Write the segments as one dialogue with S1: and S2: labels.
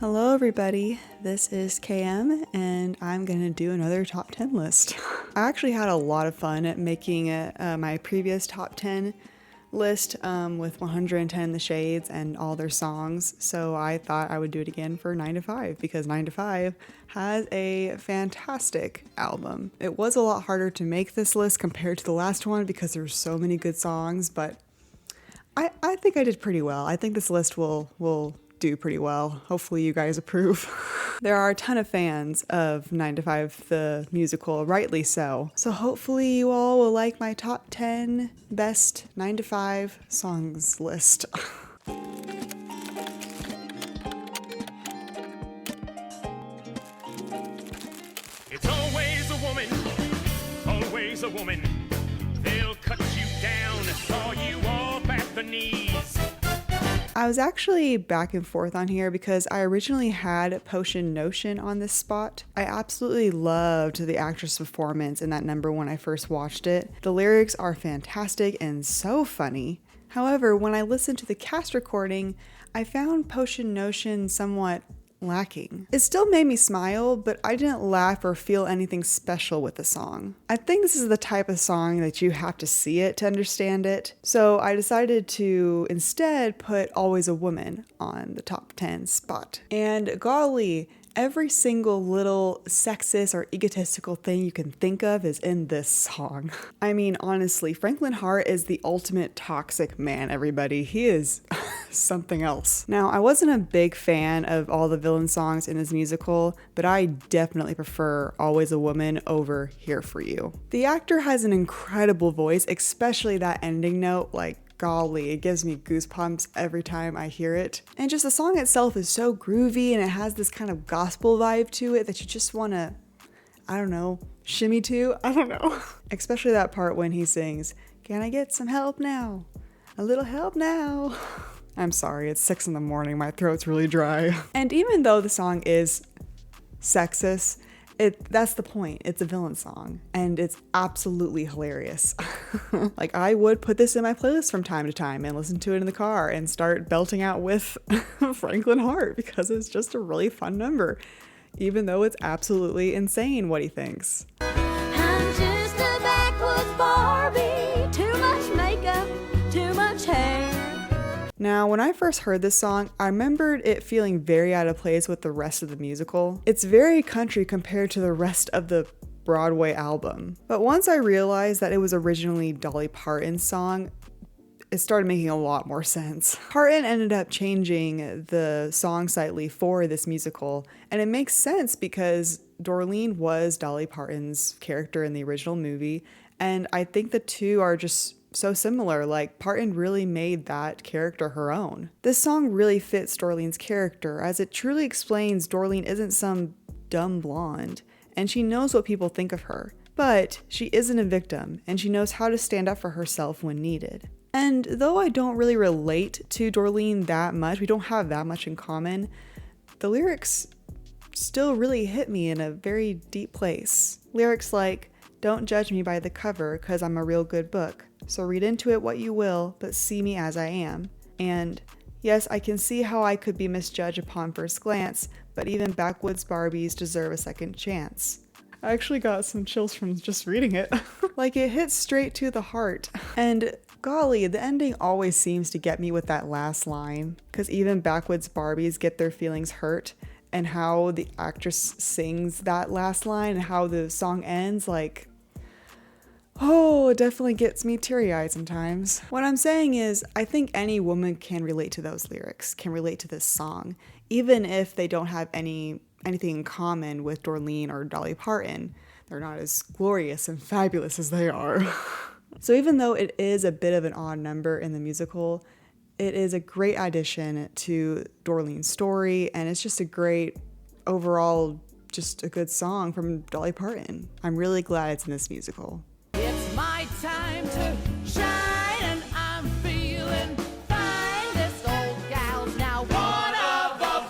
S1: Hello everybody, this is KM and I'm going to do another top 10 list. I actually had a lot of fun at making my previous top 10 list with 110 The Shades and all their songs, so I thought I would do it again for 9 to 5 because 9 to 5 has a fantastic album. It was a lot harder to make this list compared to the last one because there's so many good songs, but I think I did pretty well. I think this list will do pretty well. Hopefully you guys approve. There are a ton of fans of 9 to 5 the musical, rightly so. So hopefully you all will like my top 10 best 9 to 5 songs list.
S2: It's always a woman, always a woman. They'll cut you down, saw you off at the knees.
S1: I was actually back and forth on here because I originally had Potion Notion on this spot. I absolutely loved the actress performance in that number when I first watched it. The lyrics are fantastic and so funny. However, when I listened to the cast recording, I found Potion Notion somewhat lacking. It still made me smile, but I didn't laugh or feel anything special with the song. I think this is the type of song that you have to see it to understand it, so I decided to instead put Always a Woman on the top 10 spot. And golly, every single little sexist or egotistical thing you can think of is in this song. I mean, honestly, Franklin Hart is the ultimate toxic man, everybody. He is something else. Now, I wasn't a big fan of all the villain songs in this musical, but I definitely prefer Always a Woman over Here For You. The actor has an incredible voice, especially that ending note, like, golly, it gives me goosebumps every time I hear it. And just the song itself is so groovy and it has this kind of gospel vibe to it that you just want to, I don't know, shimmy to? I don't know. Especially that part when he sings, "Can I get some help now? A little help now." I'm sorry, it's 6 a.m, my throat's really dry. And even though the song is sexist, that's the point. It's a villain song and it's absolutely hilarious. Like, I would put this in my playlist from time to time and listen to it in the car and start belting out with Franklin Hart because it's just a really fun number, even though it's absolutely insane what he thinks.
S3: I'm just a backwoods Barbie, too much makeup, too much hair.
S1: Now, when I first heard this song, I remembered it feeling very out of place with the rest of the musical. It's very country compared to the rest of the Broadway album. But once I realized that it was originally Dolly Parton's song, it started making a lot more sense. Parton ended up changing the song slightly for this musical, and it makes sense because Dorleen was Dolly Parton's character in the original movie, and I think the two are just so similar. Like, Parton really made that character her own. This song really fits Dorleen's character, as it truly explains Dorleen isn't some dumb blonde, and she knows what people think of her. But she isn't a victim, and she knows how to stand up for herself when needed. And though I don't really relate to Dorleen that much, we don't have that much in common, the lyrics still really hit me in a very deep place. Lyrics like, "Don't judge me by the cover, 'cause I'm a real good book. So read into it what you will, but see me as I am." And, "Yes, I can see how I could be misjudged upon first glance, but even backwoods Barbies deserve a second chance." I actually got some chills from just reading it. Like, it hits straight to the heart. And golly, the ending always seems to get me with that last line, because even backwoods Barbies get their feelings hurt, and how the actress sings that last line and how the song ends, like, oh, it definitely gets me teary-eyed sometimes. What I'm saying is, I think any woman can relate to those lyrics, can relate to this song, even if they don't have anything in common with Dorleen or Dolly Parton. They're not as glorious and fabulous as they are. So even though it is a bit of an odd number in the musical, it is a great addition to Dorleen's story, and it's just a great overall, just a good song from Dolly Parton. I'm really glad it's in this musical.
S3: It's my time to shine and I'm feeling fine. This old gal's now one of a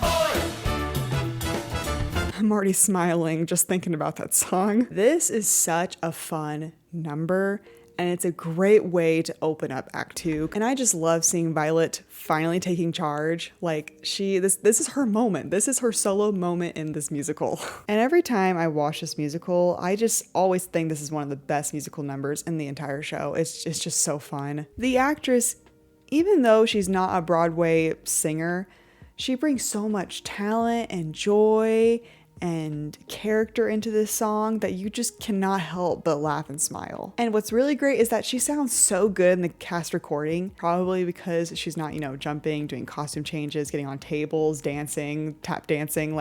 S3: voice.
S1: I'm already smiling just thinking about that song. This is such a fun number, and it's a great way to open up Act 2. And I just love seeing Violet finally taking charge. Like this is her moment. This is her solo moment in this musical. And every time I watch this musical, I just always think this is one of the best musical numbers in the entire show. It's just so fun. The actress, even though she's not a Broadway singer, she brings so much talent and joy and character into this song that you just cannot help but laugh and smile. And what's really great is that she sounds so good in the cast recording, probably because she's not, jumping, doing costume changes, getting on tables, dancing, tap dancing,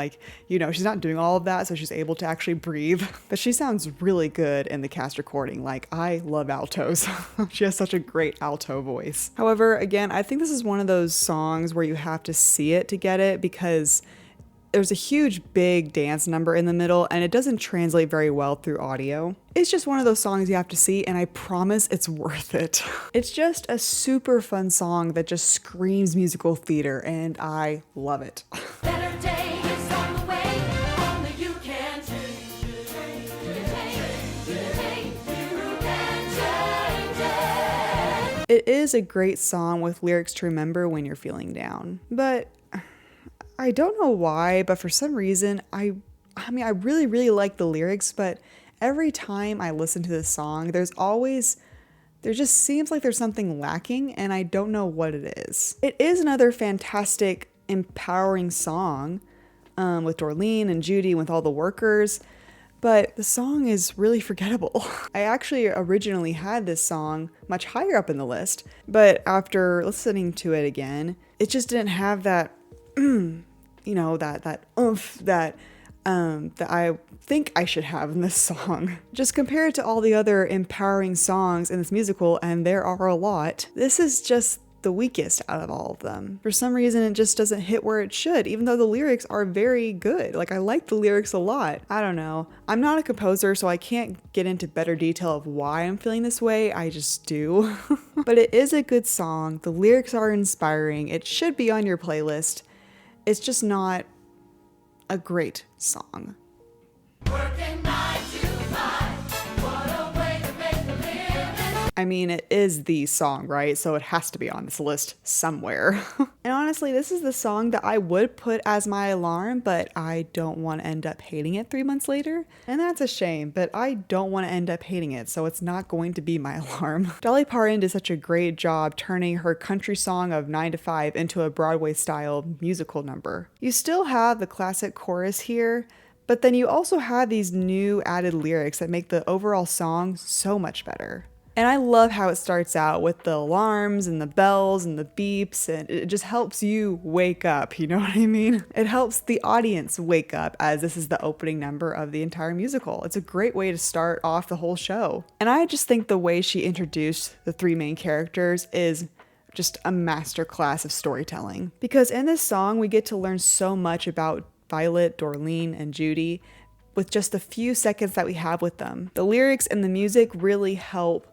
S1: she's not doing all of that, so she's able to actually breathe. But she sounds really good in the cast recording. Like, I love altos. She has such a great alto voice. However, again, I think this is one of those songs where you have to see it to get it, because there's a huge big dance number in the middle and it doesn't translate very well through audio. It's just one of those songs you have to see, and I promise it's worth it. It's just a super fun song that just screams musical theater, and I love it.
S3: Better day is on the way. Only you can change it.
S1: It is a great song with lyrics to remember when you're feeling down. But I don't know why, but for some reason, I really, really like the lyrics, but every time I listen to this song, there just seems like there's something lacking, and I don't know what it is. It is another fantastic, empowering song with Dorleen and Judy, with all the workers, but the song is really forgettable. I actually originally had this song much higher up in the list, but after listening to it again, it just didn't have that that oomph that I think I should have in this song. Just compared to all the other empowering songs in this musical, and there are a lot, this is just the weakest out of all of them. For some reason, it just doesn't hit where it should, even though the lyrics are very good. Like, I like the lyrics a lot. I don't know. I'm not a composer, so I can't get into better detail of why I'm feeling this way. I just do. But it is a good song. The lyrics are inspiring. It should be on your playlist. It's just not a great song.
S3: Working 9 to 5. What a way to make a living.
S1: I mean, it is the song, right? So it has to be on this list somewhere. And honestly, this is the song that I would put as my alarm, but I don't want to end up hating it 3 months later. And that's a shame, but I don't want to end up hating it, so it's not going to be my alarm. Dolly Parton did such a great job turning her country song of 9 to 5 into a Broadway-style musical number. You still have the classic chorus here, but then you also have these new added lyrics that make the overall song so much better. And I love how it starts out with the alarms and the bells and the beeps, and it just helps you wake up, you know what I mean? It helps the audience wake up, as this is the opening number of the entire musical. It's a great way to start off the whole show. And I just think the way she introduced the 3 main characters is just a masterclass of storytelling. Because in this song, we get to learn so much about Violet, Dorleen, and Judy with just the few seconds that we have with them. The lyrics and the music really help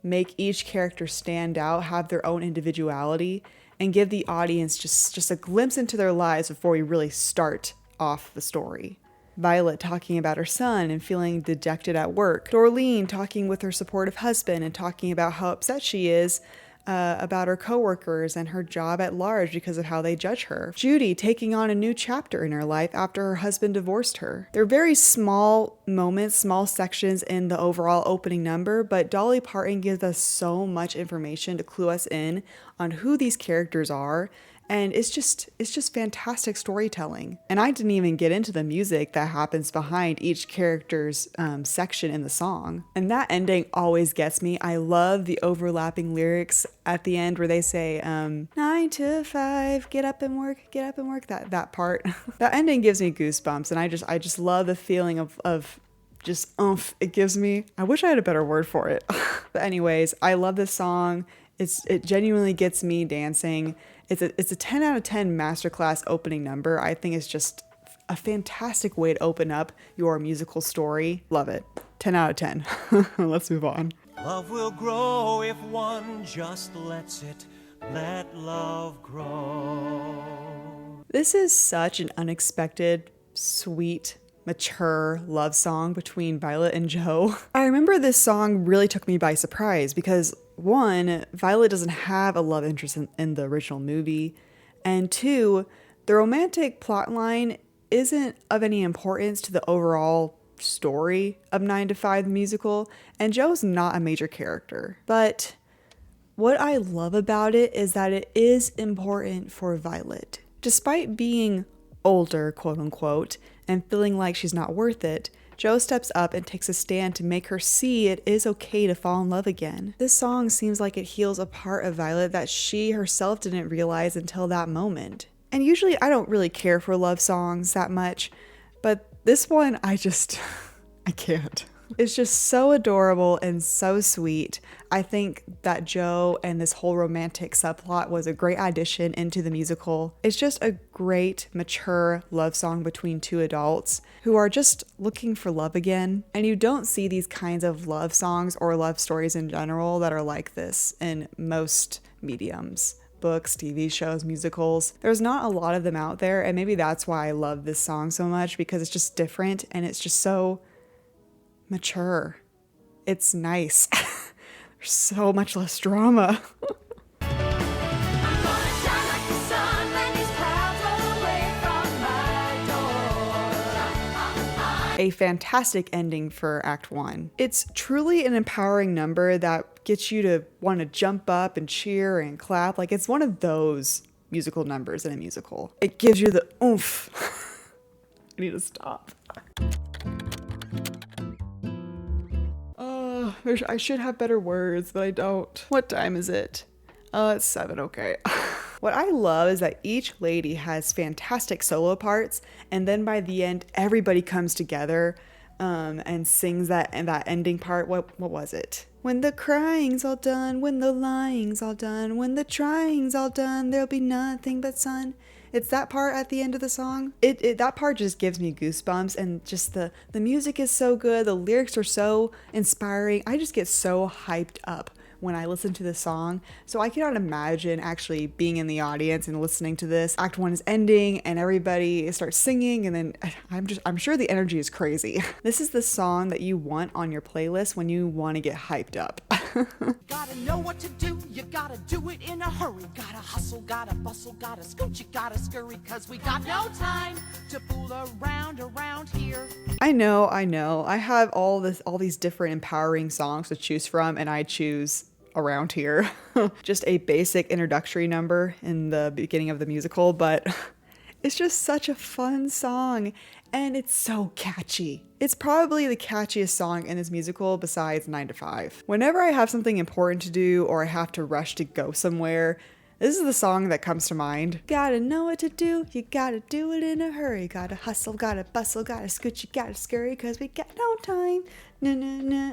S1: make each character stand out, have their own individuality, and give the audience just a glimpse into their lives before we really start off the story. Violet talking about her son and feeling dejected at work. Dorleen talking with her supportive husband and talking about how upset she is about her coworkers and her job at large because of how they judge her. Judy taking on a new chapter in her life after her husband divorced her. They're very small moments, small sections in the overall opening number, but Dolly Parton gives us so much information to clue us in on who these characters are. And it's just fantastic storytelling. And I didn't even get into the music that happens behind each character's section in the song. And that ending always gets me. I love the overlapping lyrics at the end where they say, 9 to 5, get up and work, that part. That ending gives me goosebumps, and I just love the feeling of just oomph it gives me. I wish I had a better word for it. But anyways, I love this song. It genuinely gets me dancing. It's a 10 out of 10 masterclass opening number. I think it's just a fantastic way to open up your musical story. Love it. 10 out of 10. Let's move on.
S4: Love will grow if one just lets it. Let love grow.
S1: This is such an unexpected, sweet mature love song between Violet and Joe. I remember this song really took me by surprise because one, Violet doesn't have a love interest in the original movie, and two, the romantic plotline isn't of any importance to the overall story of 9 to 5 the musical, and Joe's not a major character. But what I love about it is that it is important for Violet. Despite being older, quote unquote, and feeling like she's not worth it, Joe steps up and takes a stand to make her see it is okay to fall in love again. This song seems like it heals a part of Violet that she herself didn't realize until that moment. And usually I don't really care for love songs that much, but this one I can't. It's just so adorable and so sweet. I think that Joe and this whole romantic subplot was a great addition into the musical. It's just a great, mature love song between two adults who are just looking for love again. And you don't see these kinds of love songs or love stories in general that are like this in most mediums. Books, TV shows, musicals. There's not a lot of them out there, and maybe that's why I love this song so much, because it's just different and it's just so mature. It's nice. There's so much less drama. A fantastic ending for Act 1. It's truly an empowering number that gets you to want to jump up and cheer and clap. Like, it's one of those musical numbers in a musical. It gives you the oomph. I need to stop. I should have better words, but I don't. What time is it? It's 7, okay. What I love is that each lady has fantastic solo parts, and then by the end, everybody comes together and sings that ending part. What was it? When the crying's all done, when the lying's all done, when the trying's all done, there'll be nothing but sun. It's that part at the end of the song. That part just gives me goosebumps, and just the music is so good. The lyrics are so inspiring. I just get so hyped up when I listen to this song. So I cannot imagine actually being in the audience and listening to this. Act 1 is ending and everybody starts singing, and then I'm sure the energy is crazy. This is the song that you want on your playlist when you want to get hyped up.
S3: Gotta know what to do, you gotta do it in a hurry. Gotta hustle, gotta bustle, gotta scoot, you gotta scurry, cause we got no time to fool around here.
S1: I know. I have all these different empowering songs to choose from, and I choose Around Here. Just a basic introductory number in the beginning of the musical, but it's just such a fun song, and it's so catchy. It's probably the catchiest song in this musical besides 9 to 5. Whenever I have something important to do or I have to rush to go somewhere, this is the song that comes to mind. Gotta know what to do, you gotta do it in a hurry. Gotta hustle, gotta bustle, gotta scoot, you gotta scurry, cause we got no time.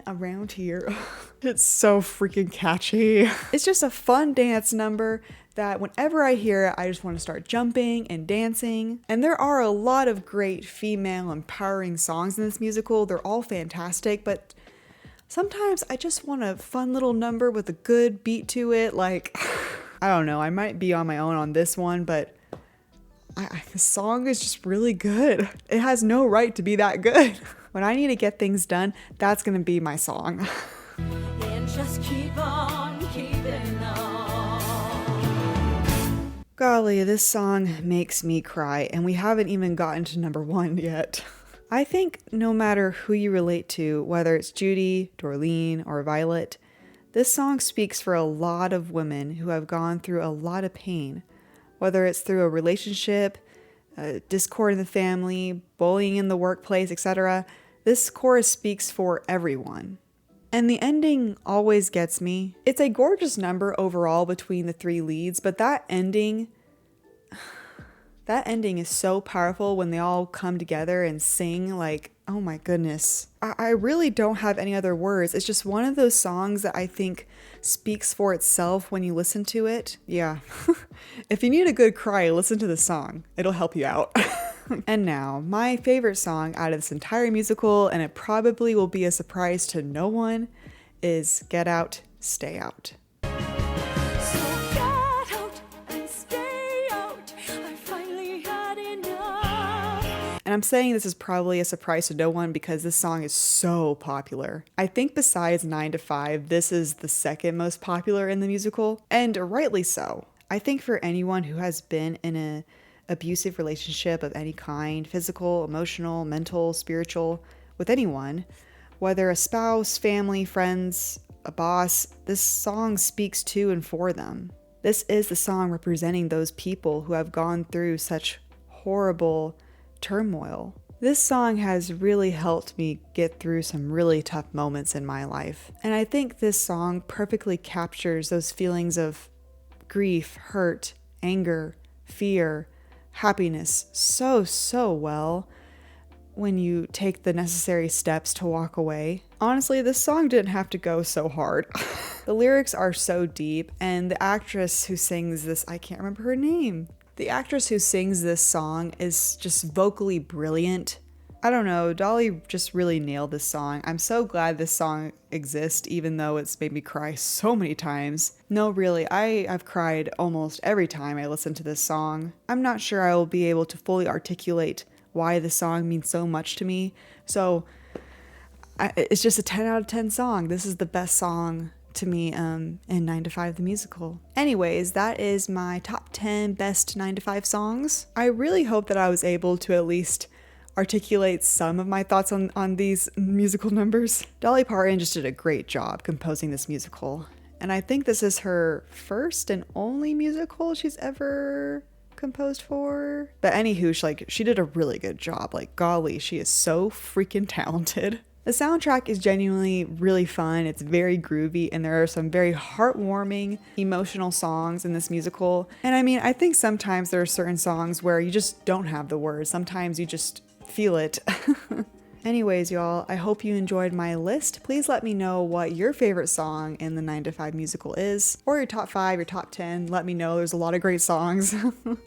S1: Around here. It's so freaking catchy. It's just a fun dance number that whenever I hear it, I just want to start jumping and dancing. And there are a lot of great female empowering songs in this musical. They're all fantastic, but sometimes I just want a fun little number with a good beat to it. Like, I don't know, I might be on my own on this one, but the song is just really good. It has no right to be that good. When I need to get things done, that's gonna be my song.
S3: And just keep on keeping on.
S1: Golly, this song makes me cry, and we haven't even gotten to number 1 yet. I think no matter who you relate to, whether it's Judy, Dorleen, or Violet, this song speaks for a lot of women who have gone through a lot of pain, whether it's through a relationship, discord in the family, bullying in the workplace, etc. This chorus speaks for everyone. And the ending always gets me. It's a gorgeous number overall between the 3 leads, but that ending is so powerful when they all come together and sing. Like, oh my goodness. I really don't have any other words. It's just one of those songs that I think speaks for itself when you listen to it. Yeah. If you need a good cry, listen to the song. It'll help you out. And now, my favorite song out of this entire musical, and it probably will be a surprise to no one, is Get Out, Stay Out.
S3: So get out and stay out. I finally had enough.
S1: And I'm saying this is probably a surprise to no one because this song is so popular. I think besides 9 to 5, this is the second most popular in the musical, and rightly so. I think for anyone who has been in an abusive relationship of any kind, physical, emotional, mental, spiritual, with anyone, whether a spouse, family, friends, a boss, this song speaks to and for them. This is the song representing those people who have gone through such horrible turmoil. This song has really helped me get through some really tough moments in my life. And I think this song perfectly captures those feelings of grief, hurt, anger, fear, happiness so well when you take the necessary steps to walk away. Honestly, this song didn't have to go so hard. The lyrics are so deep, and the actress who sings this, I can't remember her name. The actress who sings this song is just vocally brilliant. I don't know, Dolly just really nailed this song. I'm so glad this song exists, even though it's made me cry so many times. No, really, I've cried almost every time I listen to this song. I'm not sure I will be able to fully articulate why the song means so much to me, so it's just a 10 out of 10 song. This is the best song to me in 9 to 5 the musical. Anyways, that is my top 10 best 9 to 5 songs. I really hope that I was able to at least articulate some of my thoughts on these musical numbers. Dolly Parton just did a great job composing this musical, and I think this is her first and only musical she's ever composed for. But anywho, she did a really good job. Like, golly, she is so freaking talented. The soundtrack is genuinely really fun. It's very groovy, and there are some very heartwarming, emotional songs in this musical. And I mean, I think sometimes there are certain songs where you just don't have the words. Sometimes you just feel it. Anyways, y'all, I hope you enjoyed my list. Please let me know what your favorite song in the 9 to 5 musical is, or your top 5, your top 10. Let me know. There's a lot of great songs.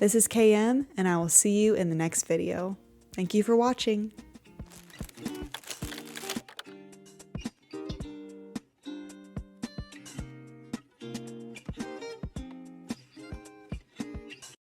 S1: This is KM, and I will see you in the next video. Thank you for watching.